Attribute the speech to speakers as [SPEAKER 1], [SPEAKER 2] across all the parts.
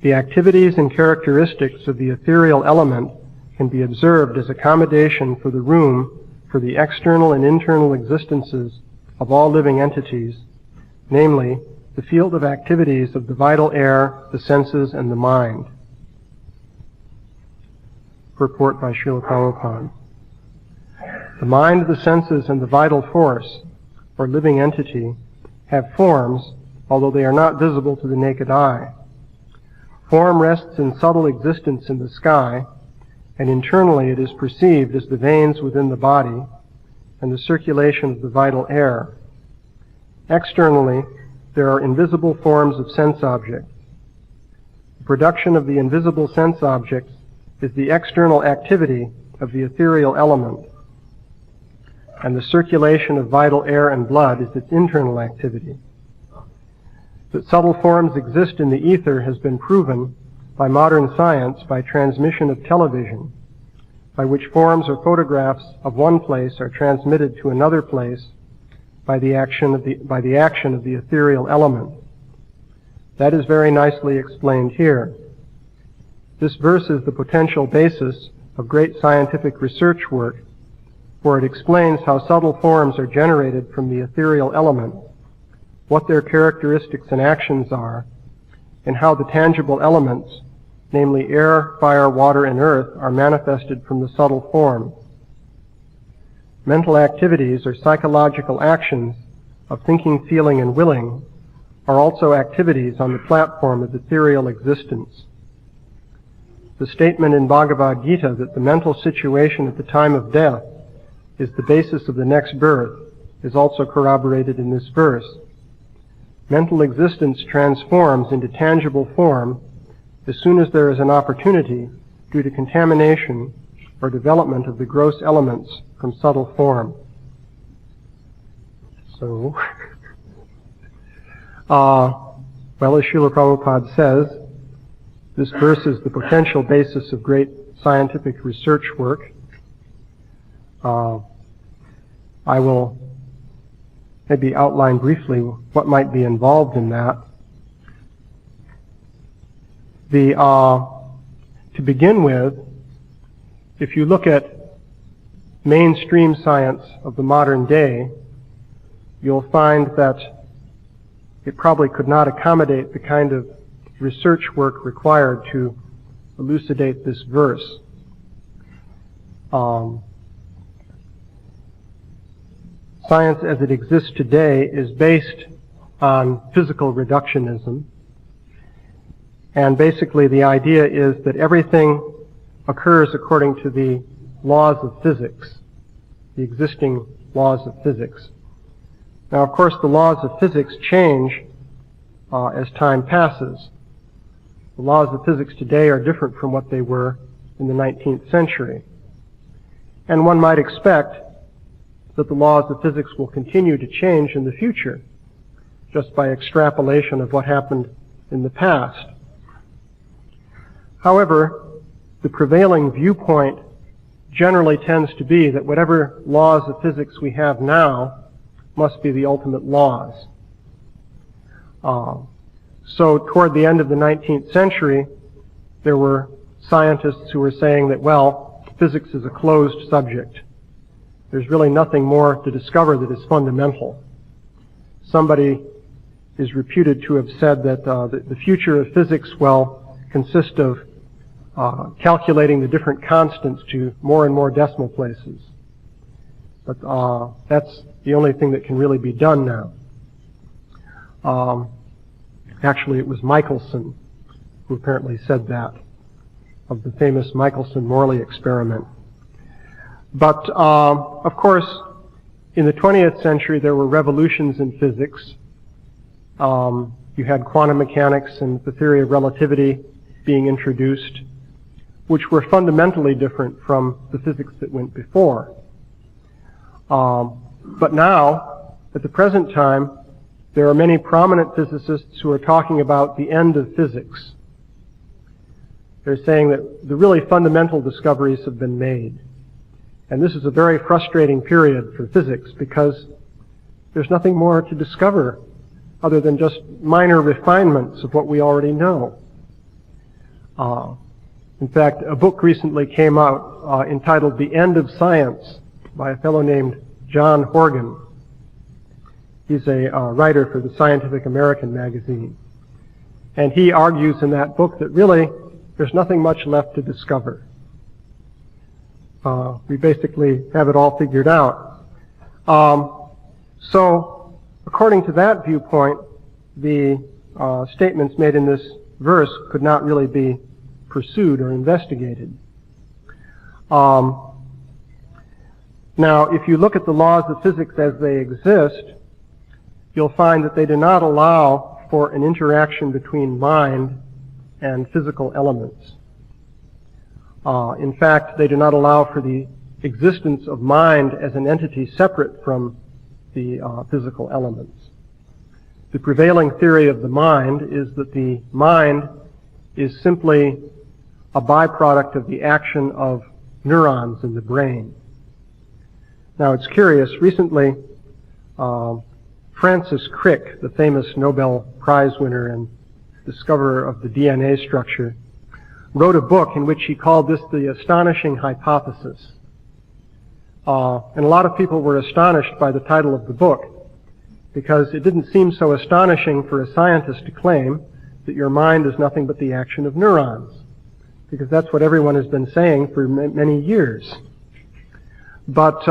[SPEAKER 1] The activities and characteristics of the ethereal element can be observed as accommodation for the room for the external and internal existences of all living entities, namely, the field of activities of the vital air, the senses, and the mind. Purport by Śrīla Prabhupāda. The mind, the senses, and the vital force, or living entity, have forms, although they are not visible to the naked eye. Form rests in subtle existence in the sky, and internally it is perceived as the veins within the body and the circulation of the vital air. Externally, there are invisible forms of sense objects. The production of the invisible sense objects is the external activity of the ethereal element, and the circulation of vital air and blood is its internal activity. That subtle forms exist in the ether has been proven by modern science by transmission of television, by which forms or photographs of one place are transmitted to another place by the action of the ethereal element. That is very nicely explained here. This verse is the potential basis of great scientific research work, for it explains how subtle forms are generated from the ethereal element, what their characteristics and actions are, and how the tangible elements, namely air, fire, water, and earth, are manifested from the subtle form. Mental activities, or psychological actions of thinking, feeling, and willing, are also activities on the platform of ethereal existence. The statement in Bhagavad Gita that the mental situation at the time of death is the basis of the next birth is also corroborated in this verse. Mental existence transforms into tangible form as soon as there is an opportunity due to contamination or development of the gross elements from subtle form. So, well, as Śrīla Prabhupada says, this verse is the potential basis of great scientific research work. I will maybe outline briefly what might be involved in that. To begin with, if you look at mainstream science of the modern day, you'll find that it probably could not accommodate the kind of research work required to elucidate this verse. Science as it exists today is based on physical reductionism. And basically the idea is that everything occurs according to the laws of physics, the existing laws of physics. Now, of course, the laws of physics change as time passes. The laws of physics today are different from what they were in the 19th century. And one might expect that the laws of physics will continue to change in the future, just by extrapolation of what happened in the past. However, the prevailing viewpoint generally tends to be that whatever laws of physics we have now must be the ultimate laws. So toward the end of the 19th century, there were scientists who were saying that, well, physics is a closed subject. There's really nothing more to discover that is fundamental. Somebody is reputed to have said that the future of physics will consist of calculating the different constants to more and more decimal places. But that's the only thing that can really be done now. Actually, it was Michelson who apparently said that, of the famous Michelson-Morley experiment. But, of course, in the 20th century, there were revolutions in physics. You had quantum mechanics and the theory of relativity being introduced, which were fundamentally different from the physics that went before. But now, at the present time, there are many prominent physicists who are talking about the end of physics. They're saying that the really fundamental discoveries have been made. And this is a very frustrating period for physics because there's nothing more to discover other than just minor refinements of what we already know. In fact, a book recently came out entitled The End of Science by a fellow named John Horgan. He's a writer for the Scientific American magazine. And he argues in that book that really there's nothing much left to discover. We basically have it all figured out. So, according to that viewpoint, the statements made in this verse could not really be pursued or investigated. Now, if you look at the laws of physics as they exist, you'll find that they do not allow for an interaction between mind and physical elements. In fact, they do not allow for the existence of mind as an entity separate from the physical elements. The prevailing theory of the mind is that the mind is simply a byproduct of the action of neurons in the brain. Now, it's curious. Recently, Francis Crick, the famous Nobel Prize winner and discoverer of the DNA structure, wrote a book in which he called this the astonishing hypothesis. And a lot of people were astonished by the title of the book because it didn't seem so astonishing for a scientist to claim that your mind is nothing but the action of neurons, because that's what everyone has been saying for many years. But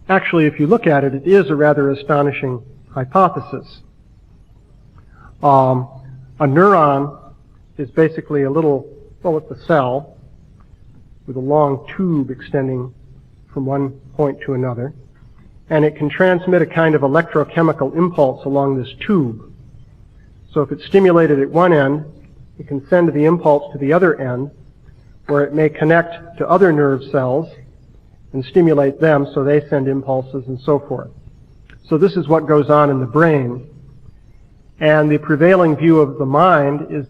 [SPEAKER 1] actually, if you look at it, it is a rather astonishing hypothesis. A neuron is basically a little, well, it's a cell with a long tube extending from one point to another, and it can transmit a kind of electrochemical impulse along this tube. So if it's stimulated at one end, it can send the impulse to the other end, where it may connect to other nerve cells and stimulate them so they send impulses and so forth. So this is what goes on in the brain. And the prevailing view of the mind is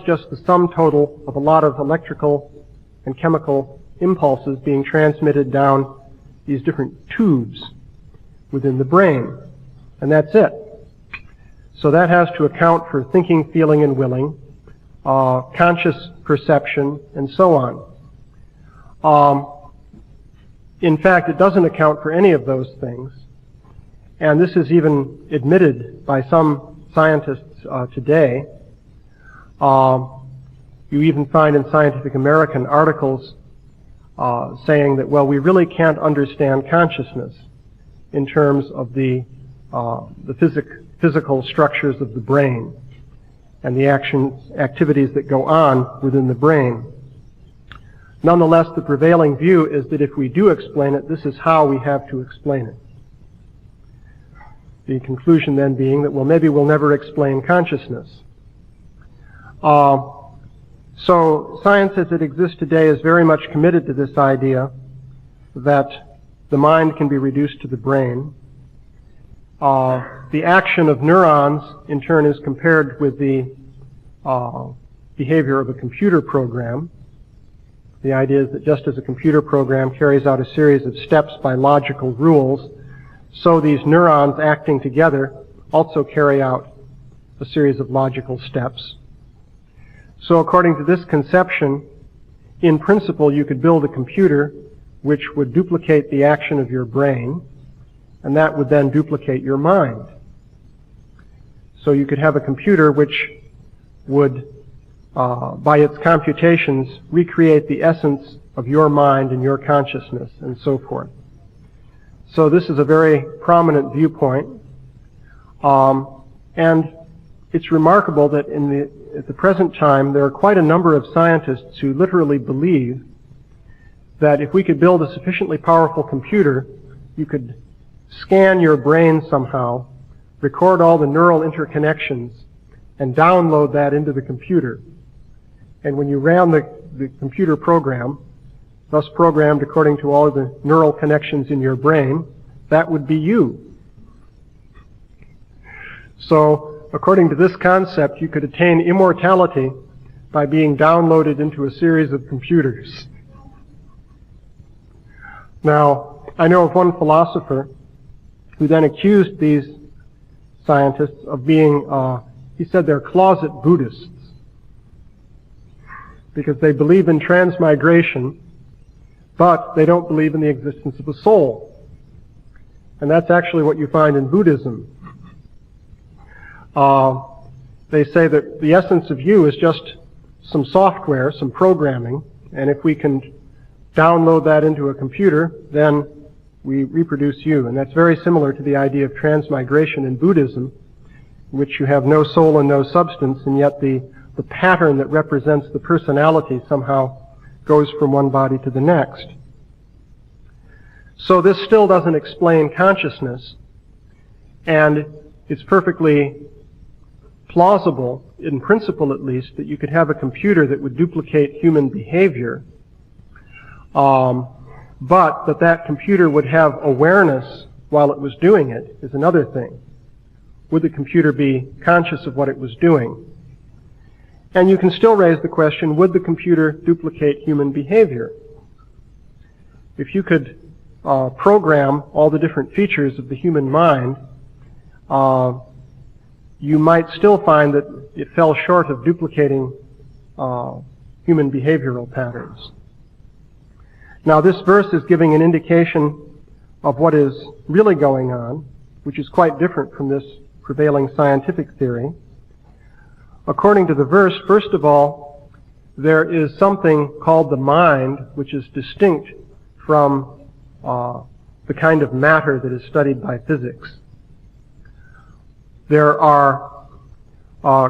[SPEAKER 1] just the sum total of a lot of electrical and chemical impulses being transmitted down these different tubes within the brain. And that's it. So that has to account for thinking, feeling, and willing, conscious perception, and so on. In fact, it doesn't account for any of those things. And this is even admitted by some scientists today. You even find in Scientific American articles saying that, well, we really can't understand consciousness in terms of the physical structures of the brain and the activities that go on within the brain. Nonetheless, the prevailing view is that if we do explain it, this is how we have to explain it. The conclusion then being that, well, maybe we'll never explain consciousness. So science as it exists today is very much committed to this idea that the mind can be reduced to the brain. The action of neurons, in turn, is compared with the behavior of a computer program. The idea is that just as a computer program carries out a series of steps by logical rules, so these neurons acting together also carry out a series of logical steps. So according to this conception, in principle, you could build a computer which would duplicate the action of your brain, and that would then duplicate your mind. So you could have a computer which would, by its computations, recreate the essence of your mind and your consciousness, and so forth. So this is a very prominent viewpoint, and it's remarkable that at the present time there are quite a number of scientists who literally believe that if we could build a sufficiently powerful computer, you could scan your brain somehow, record all the neural interconnections, and download that into the computer. And when you ran the computer program, thus programmed according to all of the neural connections in your brain, that would be you. So, according to this concept, you could attain immortality by being downloaded into a series of computers. Now, I know of one philosopher who then accused these scientists of being, he said they're closet Buddhists. because they believe in transmigration, but they don't believe in the existence of a soul. And that's actually what you find in Buddhism. They say that the essence of you is just some software, some programming, and if we can download that into a computer, then we reproduce you. And that's very similar to the idea of transmigration in Buddhism, in which you have no soul and no substance, and yet the pattern that represents the personality somehow goes from one body to the next. So this still doesn't explain consciousness, and it's perfectly plausible, in principle at least, that you could have a computer that would duplicate human behavior, but that computer would have awareness while it was doing it is another thing. Would the computer be conscious of what it was doing? And you can still raise the question, would the computer duplicate human behavior? If you could program all the different features of the human mind, you might still find that it fell short of duplicating human behavioral patterns. Now, this verse is giving an indication of what is really going on, which is quite different from this prevailing scientific theory. According to the verse, first of all, there is something called the mind, which is distinct from the kind of matter that is studied by physics. There are,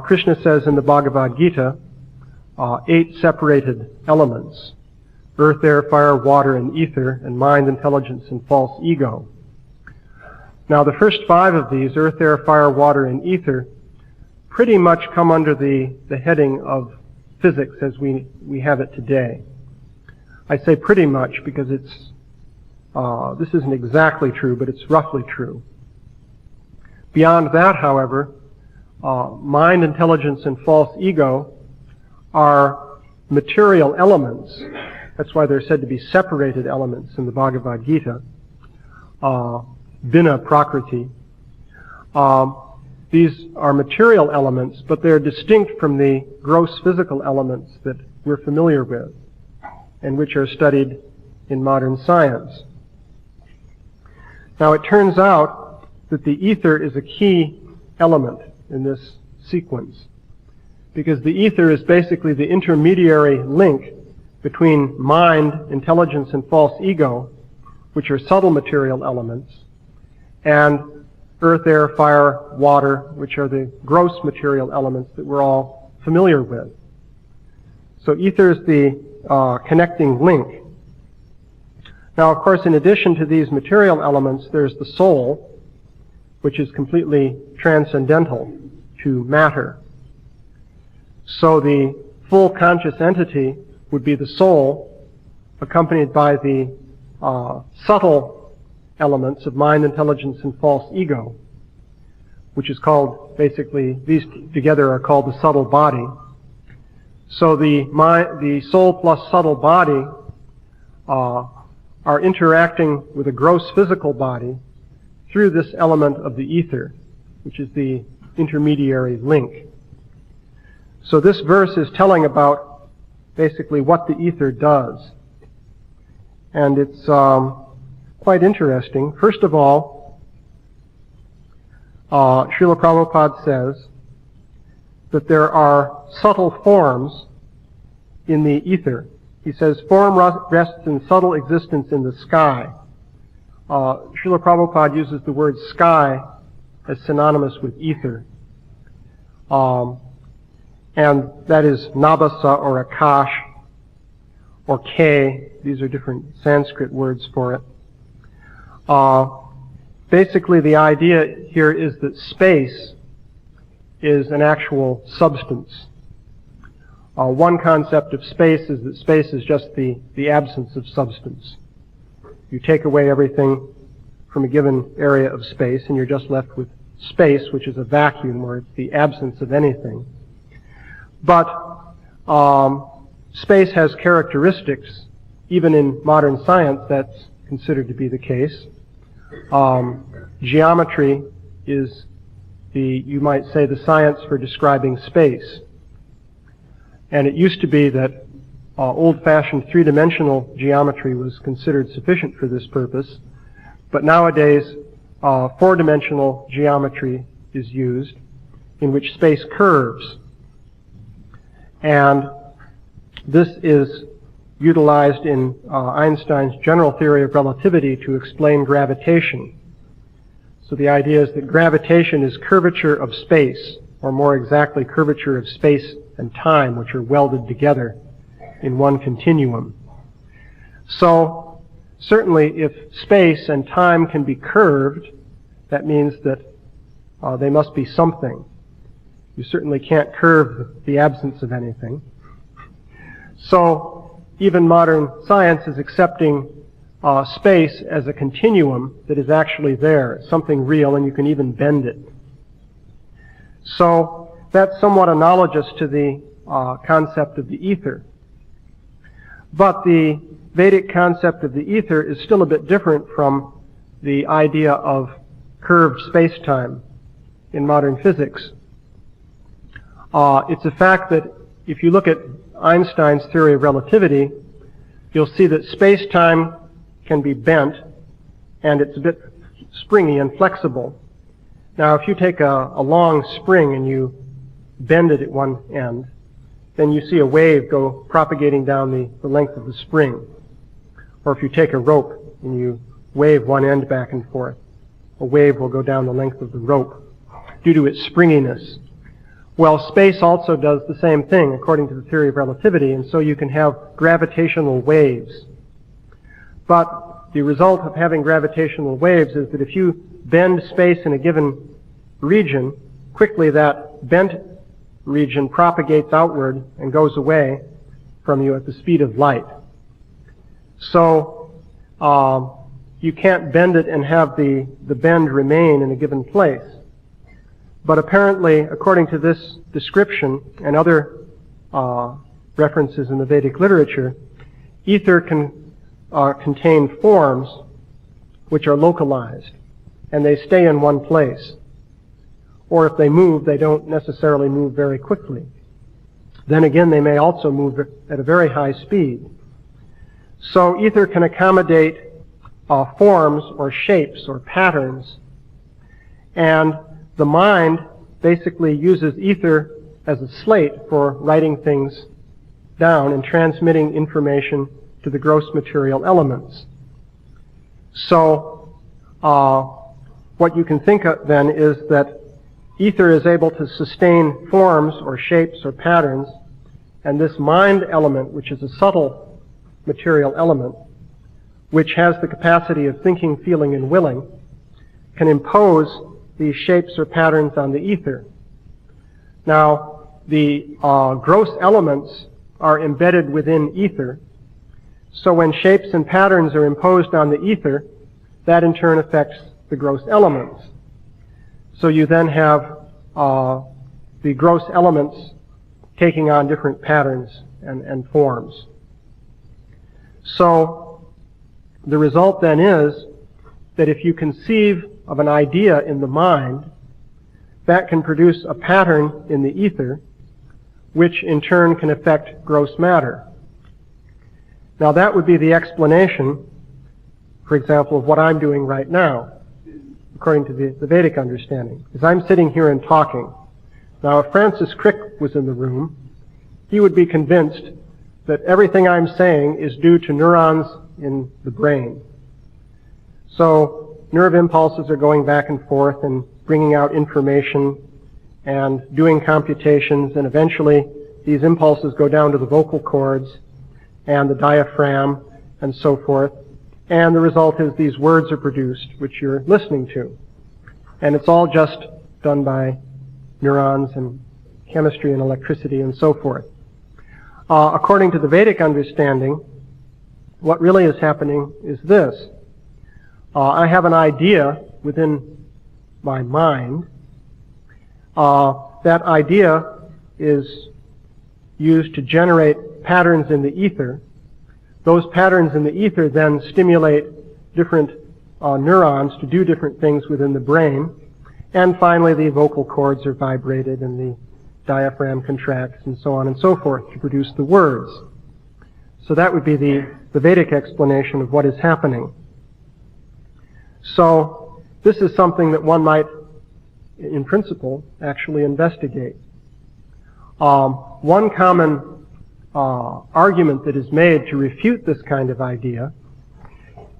[SPEAKER 1] Krishna says in the Bhagavad Gita, 8 separated elements: earth, air, fire, water, and ether, and mind, intelligence, and false ego. Now, the first 5 of these, earth, air, fire, water, and ether, pretty much come under the heading of physics as we have it today. I say pretty much because this isn't exactly true, but it's roughly true. Beyond that, however, mind, intelligence, and false ego are material elements. That's why they're said to be separated elements in the Bhagavad Gita. Bina Prakriti. These are material elements, but they're distinct from the gross physical elements that we're familiar with and which are studied in modern science. Now, it turns out that the ether is a key element in this sequence, because the ether is basically the intermediary link between mind, intelligence, and false ego, which are subtle material elements, and earth, air, fire, water, which are the gross material elements that we're all familiar with. So ether is the connecting link. Now, of course, in addition to these material elements, there's the soul, which is completely transcendental to matter. So the full conscious entity would be the soul, accompanied by the subtle elements of mind, intelligence, and false ego, which is called, basically, these together are called the subtle body. So the soul plus subtle body are interacting with a gross physical body through this element of the ether, which is the intermediary link. So this verse is telling about basically what the ether does. And it's quite interesting. First of all, Śrīla Prabhupāda says that there are subtle forms in the ether. He says, form rests in subtle existence in the sky. Śrīla Prabhupāda uses the word sky as synonymous with ether. And that is nabasa or akash or ke. These are different Sanskrit words for it. Basically, the idea here is that space is an actual substance. One concept of space is that space is just the absence of substance. You take away everything from a given area of space, and you're just left with space, which is a vacuum, or it's the absence of anything. But space has characteristics. Even in modern science, that's considered to be the case. Geometry is you might say, the science for describing space. And it used to be that old-fashioned three-dimensional geometry was considered sufficient for this purpose, but nowadays four-dimensional geometry is used, in which space curves. And this is utilized in Einstein's general theory of relativity to explain gravitation. So the idea is that gravitation is curvature of space, or more exactly, curvature of space and time, which are welded together in one continuum. So certainly if space and time can be curved, that means that they must be something. You certainly can't curve the absence of anything. So even modern science is accepting space as a continuum that is actually there. It's something real, and you can even bend it. So that's somewhat analogous to the concept of the ether. But the Vedic concept of the ether is still a bit different from the idea of curved space-time in modern physics. It's a fact that if you look at Einstein's theory of relativity, you'll see that space-time can be bent, and it's a bit springy and flexible. Now, if you take a long spring and you bend it at one end, then you see a wave go propagating down the length of the spring. Or if you take a rope and you wave one end back and forth, a wave will go down the length of the rope due to its springiness. Well, space also does the same thing according to the theory of relativity, and so you can have gravitational waves. But the result of having gravitational waves is that if you bend space in a given region, quickly that bent region propagates outward and goes away from you at the speed of light. So you can't bend it and have the bend remain in a given place. But apparently, according to this description and other references in the Vedic literature, ether can contain forms which are localized, and they stay in one place. Or if they move, they don't necessarily move very quickly. Then again, they may also move at a very high speed. So ether can accommodate forms or shapes or patterns, and the mind basically uses ether as a slate for writing things down and transmitting information to the gross material elements. So what you can think of then is that ether is able to sustain forms or shapes or patterns, and this mind element, which is a subtle material element, which has the capacity of thinking, feeling, and willing, can impose these shapes or patterns on the ether. Now, the gross elements are embedded within ether, so when shapes and patterns are imposed on the ether, that in turn affects the gross elements. So you then have the gross elements taking on different patterns and forms. So the result then is that if you conceive of an idea in the mind, that can produce a pattern in the ether, which in turn can affect gross matter. Now that would be the explanation, for example, of what I'm doing right now, according to the Vedic understanding, is I'm sitting here and talking. Now if Francis Crick was in the room, he would be convinced that everything I'm saying is due to neurons in the brain. So nerve impulses are going back and forth and bringing out information and doing computations, and eventually these impulses go down to the vocal cords and the diaphragm and so forth, and the result is these words are produced which you're listening to. And it's all just done by neurons and chemistry and electricity and so forth. According to the Vedic understanding, what really is happening is this. I have an idea within my mind. That idea is used to generate patterns in the ether. Those patterns in the ether then stimulate different neurons to do different things within the brain. And finally, the vocal cords are vibrated and the diaphragm contracts and so on and so forth to produce the words. So that would be the Vedic explanation of what is happening. So this is something that one might, in principle, actually investigate. One common argument that is made to refute this kind of idea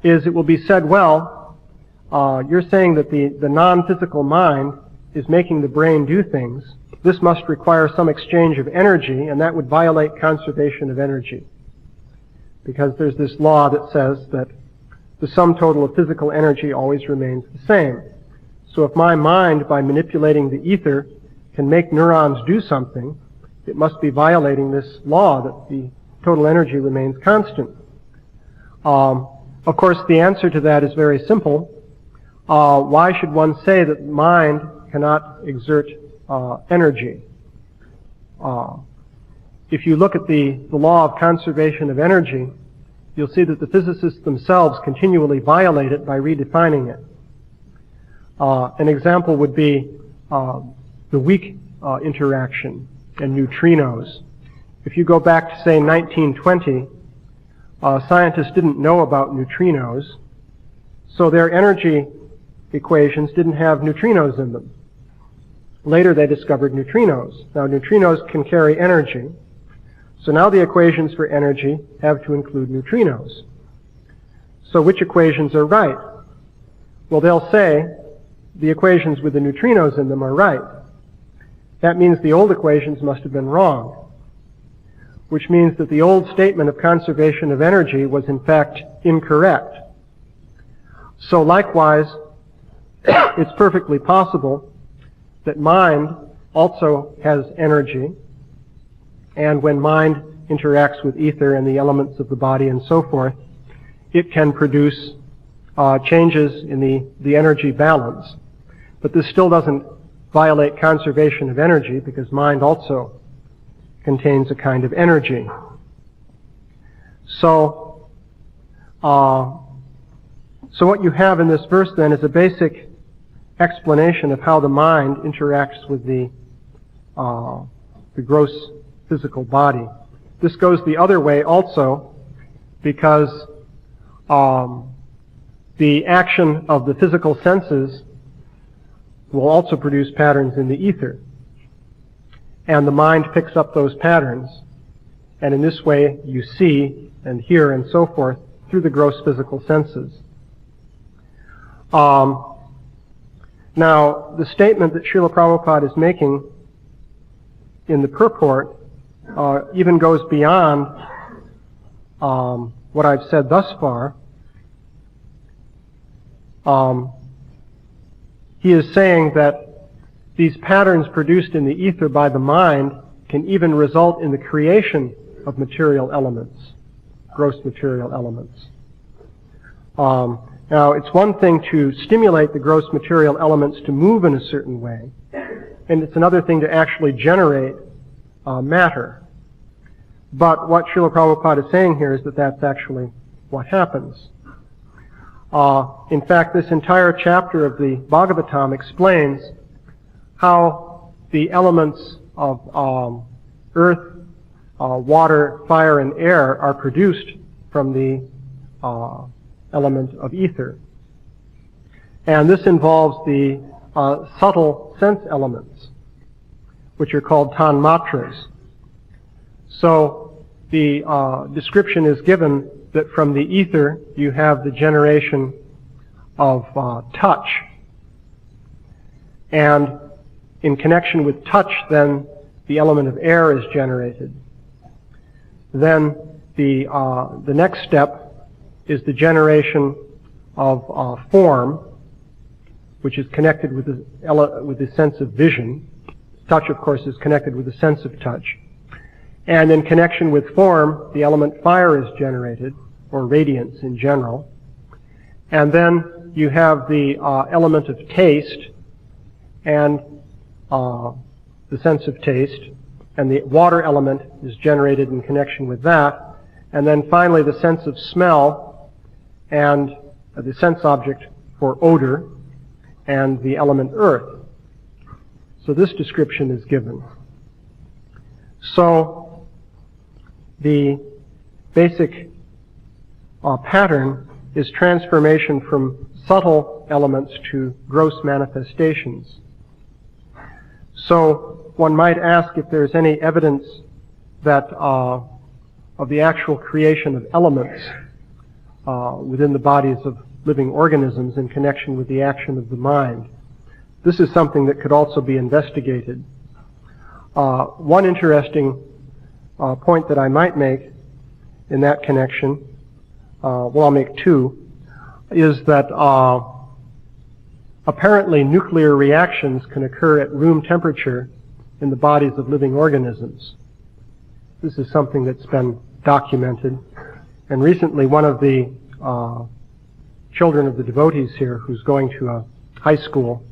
[SPEAKER 1] is it will be said, well, you're saying that the non-physical mind is making the brain do things. This must require some exchange of energy, and that would violate conservation of energy. Because there's this law that says that the sum total of physical energy always remains the same. So if my mind, by manipulating the ether, can make neurons do something, it must be violating this law that the total energy remains constant. Of course, the answer to that is very simple. Why should one say that mind cannot exert energy? If you look at the law of conservation of energy, you'll see that the physicists themselves continually violate it by redefining it. An example would be the weak interaction and neutrinos. If you go back to, say, 1920, scientists didn't know about neutrinos, so their energy equations didn't have neutrinos in them. Later they discovered neutrinos. Now neutrinos can carry energy, so now the equations for energy have to include neutrinos. So which equations are right? Well, they'll say the equations with the neutrinos in them are right. That means the old equations must have been wrong, which means that the old statement of conservation of energy was in fact incorrect. So likewise, it's perfectly possible that mind also has energy, and when mind interacts with ether and the elements of the body and so forth, it can produce changes in the energy balance. But this still doesn't violate conservation of energy, because mind also contains a kind of energy. So what you have in this verse then is a basic explanation of how the mind interacts with the gross physical body. This goes the other way also, because the action of the physical senses will also produce patterns in the ether. And the mind picks up those patterns, and in this way you see and hear and so forth through the gross physical senses. Now, the statement that Śrīla Prabhupada is making in the purport even goes beyond what I've said thus far. He is saying that these patterns produced in the ether by the mind can even result in the creation of material elements, gross material elements. Now, it's one thing to stimulate the gross material elements to move in a certain way, and it's another thing to actually generate matter. But what Śrīla Prabhupada is saying here is that that's actually what happens. In fact, this entire chapter of the Bhagavatam explains how the elements of earth, water, fire, and air are produced from the element of ether. And this involves the subtle sense elements, which are called tanmatras. So the description is given that from the ether you have the generation of touch. And in connection with touch, then the element of air is generated. Then the next step is the generation of form, which is connected with the sense of vision. Touch, of course, is connected with the sense of touch. And in connection with form, the element fire is generated, or radiance in general. And then you have the element of taste, and the sense of taste, and the water element is generated in connection with that. And then finally the sense of smell, and the sense object for odor, and the element earth. So this description is given. So the basic pattern is transformation from subtle elements to gross manifestations. So one might ask if there's any evidence that of the actual creation of elements within the bodies of living organisms in connection with the action of the mind. This is something that could also be investigated. One interesting point that I might make in that connection, well, I'll make two, is that apparently nuclear reactions can occur at room temperature in the bodies of living organisms. This is something that's been documented. And recently one of the children of the devotees here, who's going to a high school,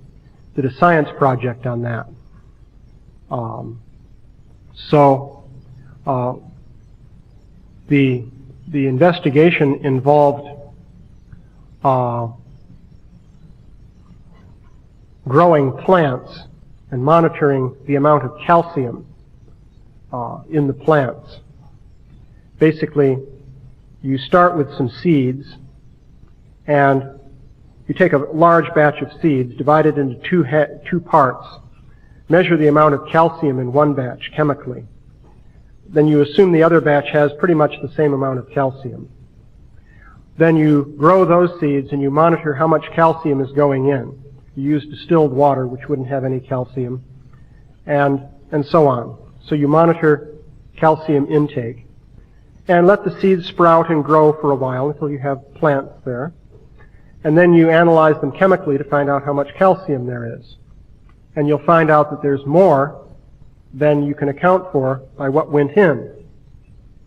[SPEAKER 1] did a science project on that. The investigation involved growing plants and monitoring the amount of calcium in the plants. Basically, you start with some seeds, and you take a large batch of seeds, divide it into two parts, measure the amount of calcium in one batch chemically. Then you assume the other batch has pretty much the same amount of calcium. Then you grow those seeds and you monitor how much calcium is going in. You use distilled water, which wouldn't have any calcium, and so on. So you monitor calcium intake and let the seeds sprout and grow for a while until you have plants there. And then you analyze them chemically to find out how much calcium there is. And you'll find out that there's more than you can account for by what went in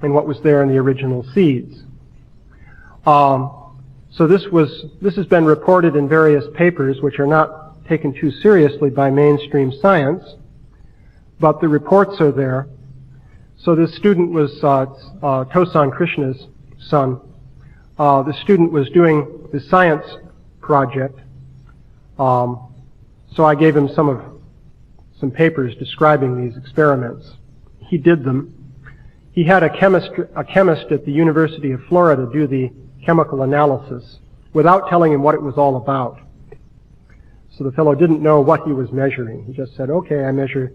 [SPEAKER 1] and what was there in the original seeds. So this has been reported in various papers which are not taken too seriously by mainstream science, but the reports are there. So this student was Tosan Krishna's son. The student was doing the science project, so I gave him some papers describing these experiments. He did them. He had a chemist at the University of Florida do the chemical analysis without telling him what it was all about. So the fellow didn't know what he was measuring. He just said, okay, I measure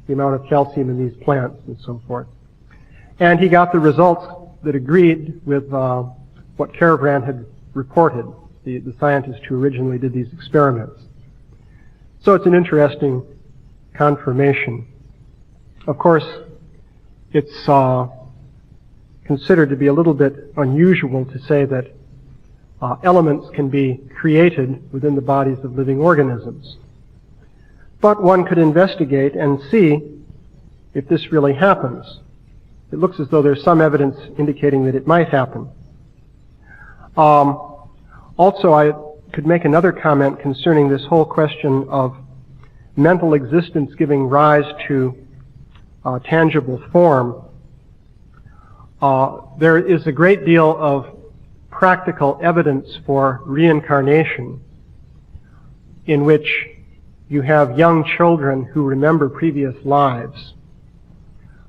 [SPEAKER 1] the amount of calcium in these plants and so forth. And he got the results that agreed with what Carabrand had reported, the scientist who originally did these experiments. So it's an interesting confirmation. Of course, it's considered to be a little bit unusual to say that elements can be created within the bodies of living organisms. But one could investigate and see if this really happens. It looks as though there's some evidence indicating that it might happen. Also, I could make another comment concerning this whole question of mental existence giving rise to tangible form. There is a great deal of practical evidence for reincarnation in which you have young children who remember previous lives.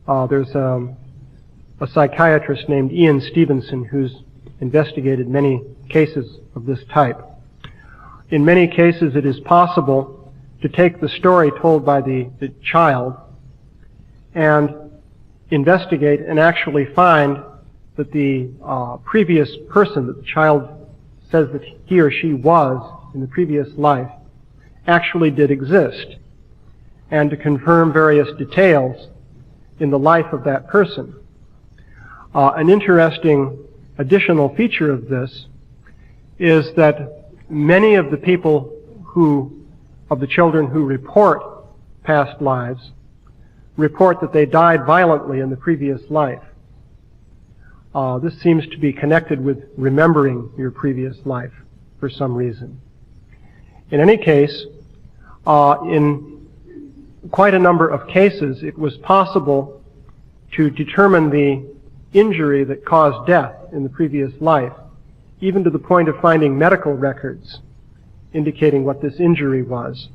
[SPEAKER 1] There's a psychiatrist named Ian Stevenson who's investigated many cases of this type. In many cases, it is possible to take the story told by the child and investigate and actually find that the previous person that the child says that he or she was in the previous life actually did exist, and to confirm various details in the life of that person. An interesting additional feature of this is that many of the people of the children who report past lives, report that they died violently in the previous life. This seems to be connected with remembering your previous life for some reason. In any case, in quite a number of cases, it was possible to determine the injury that caused death in the previous life, even to the point of finding medical records indicating what this injury was.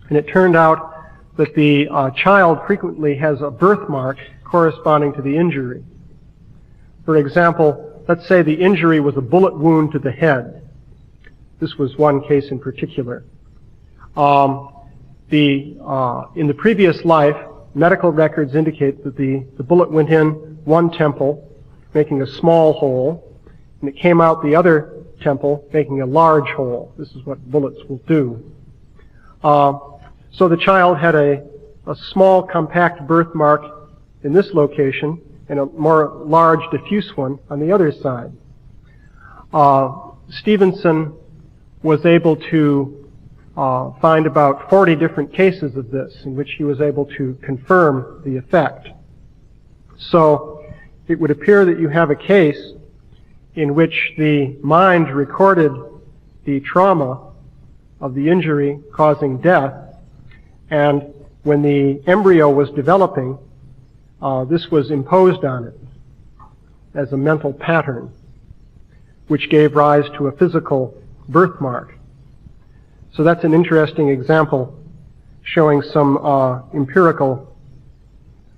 [SPEAKER 1] And it turned out that the child frequently has a birthmark corresponding to the injury. For example, let's say the injury was a bullet wound to the head. This was one case in particular. In the previous life, medical records indicate that the bullet went in one temple, making a small hole, and it came out the other temple, making a large hole. This is what bullets will do. So the child had a small, compact birthmark in this location and a more large, diffuse one on the other side. Stevenson was able to find about 40 different cases of this in which he was able to confirm the effect. So it would appear that you have a case in which the mind recorded the trauma of the injury causing death, and when the embryo was developing, this was imposed on it as a mental pattern, which gave rise to a physical birthmark. So that's an interesting example showing some empirical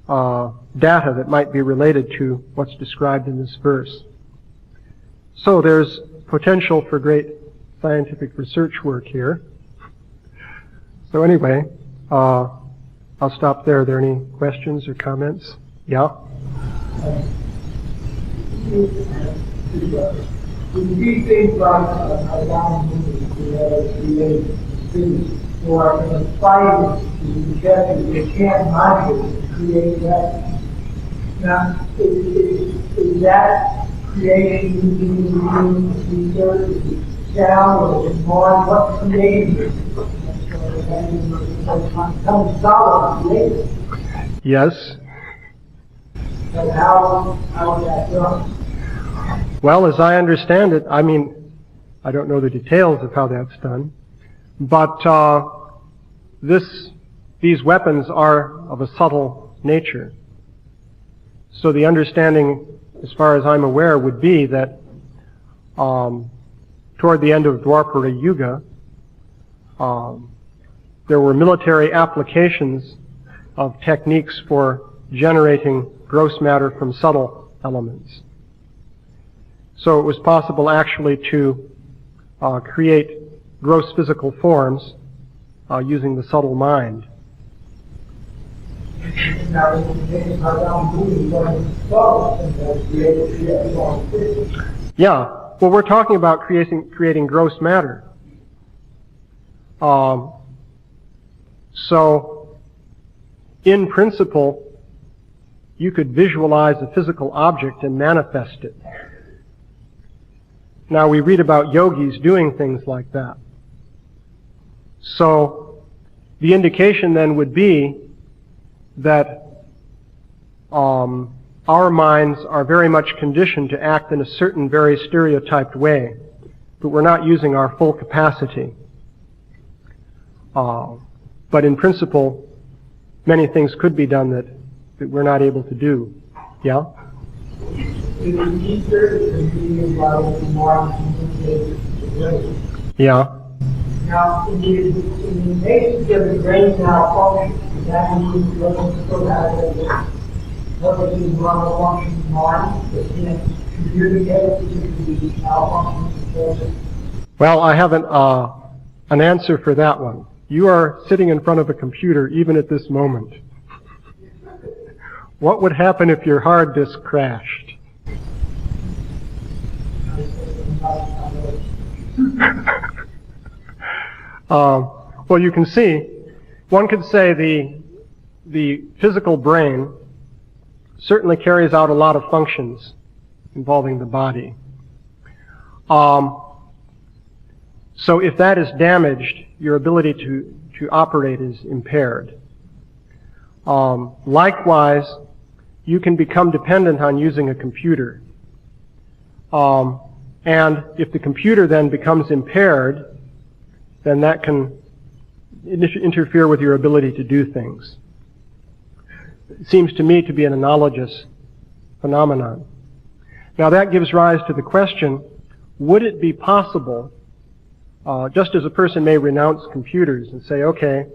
[SPEAKER 1] data that might be related to what's described in this verse. So there's potential for great scientific research work here. So anyway, I'll stop there. Are there any questions or comments? Yeah?
[SPEAKER 2] When these things like a down create things for fighting to get they can't magically create that. Now, is that creation being down or is more what creating it?
[SPEAKER 1] Yes.
[SPEAKER 2] But how is that done?
[SPEAKER 1] Well, as I understand it, I mean, I don't know the details of how that's done, but these weapons are of a subtle nature. So the understanding, as far as I'm aware, would be that toward the end of Dwapara Yuga, there were military applications of techniques for generating gross matter from subtle elements. So it was possible actually to create gross physical forms using the subtle mind. Yeah, well, we're talking about creating gross matter. So, in principle, you could visualize a physical object and manifest it. Now, we read about yogis doing things like that. So, the indication then would be that our minds are very much conditioned to act in a certain very stereotyped way, but we're not using our full capacity. But in principle, many things could be done that we're not able to do. Yeah? Yeah.
[SPEAKER 2] Now, in the basis of the brain malfunction, that means so that perfectly normal functioning mind that can't communicate with the malfunctioning.
[SPEAKER 1] Well, I have an answer for that one. You are sitting in front of a computer even at this moment. What would happen if your hard disk crashed? Well, you can see, one could say the physical brain certainly carries out a lot of functions involving the body. So if that is damaged, your ability to operate is impaired. Likewise, you can become dependent on using a computer. And if the computer then becomes impaired, then that can interfere with your ability to do things. It seems to me to be an analogous phenomenon. Now that gives rise to the question, would it be possible, just as a person may renounce computers and say, okay,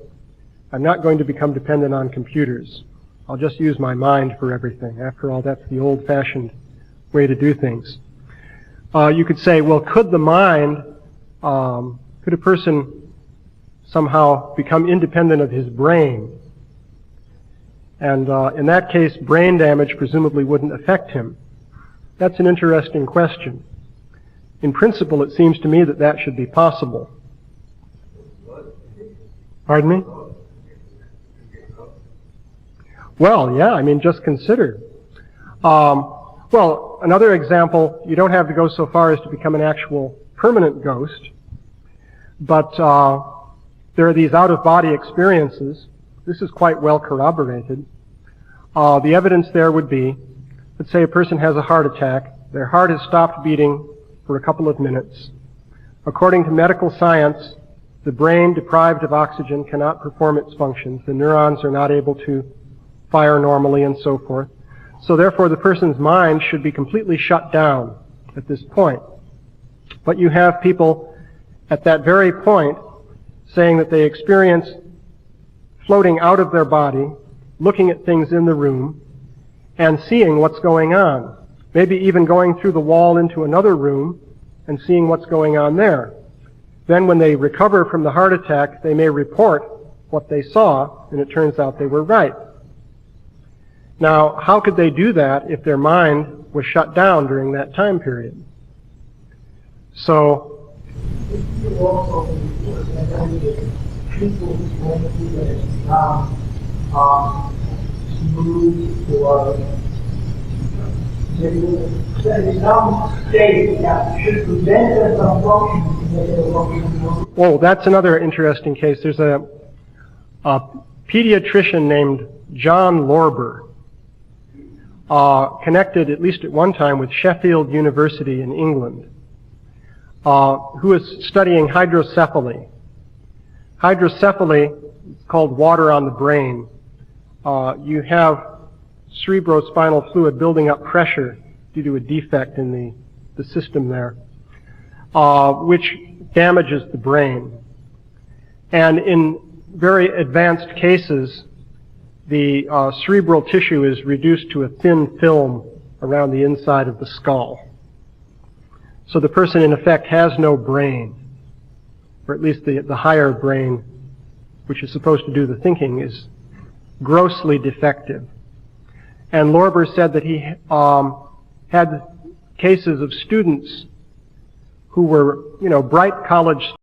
[SPEAKER 1] I'm not going to become dependent on computers. I'll just use my mind for everything. After all, that's the old-fashioned way to do things. You could say, well, could the mind, could a person somehow become independent of his brain? And in that case, brain damage presumably wouldn't affect him. That's an interesting question. In principle, it seems to me that that should be possible. Pardon me? Well, yeah, I mean, just consider. Well, another example, you don't have to go so far as to become an actual permanent ghost, but there are these out-of-body experiences. This is quite well corroborated. The evidence there would be, let's say a person has a heart attack, their heart has stopped beating for a couple of minutes. According to medical science, the brain deprived of oxygen cannot perform its functions. The neurons are not able to fire normally and so forth. So therefore the person's mind should be completely shut down at this point. But you have people at that very point saying that they experience floating out of their body, looking at things in the room, and seeing what's going on. Maybe even going through the wall into another room and seeing what's going on there. Then when they recover from the heart attack, they may report what they saw, and it turns out they were right. Now, how could they do that if their mind was shut down during that time period? So, oh, that's another interesting case. There's a pediatrician named John Lorber, connected at least at one time with Sheffield University in England, who was studying hydrocephaly. Hydrocephaly is called water on the brain. You have cerebrospinal fluid building up pressure due to a defect in the system there, which damages the brain. And in very advanced cases, the cerebral tissue is reduced to a thin film around the inside of the skull. So the person, in effect, has no brain, or at least the higher brain, which is supposed to do the thinking, is grossly defective. And Lorber said that he had cases of students who were, bright college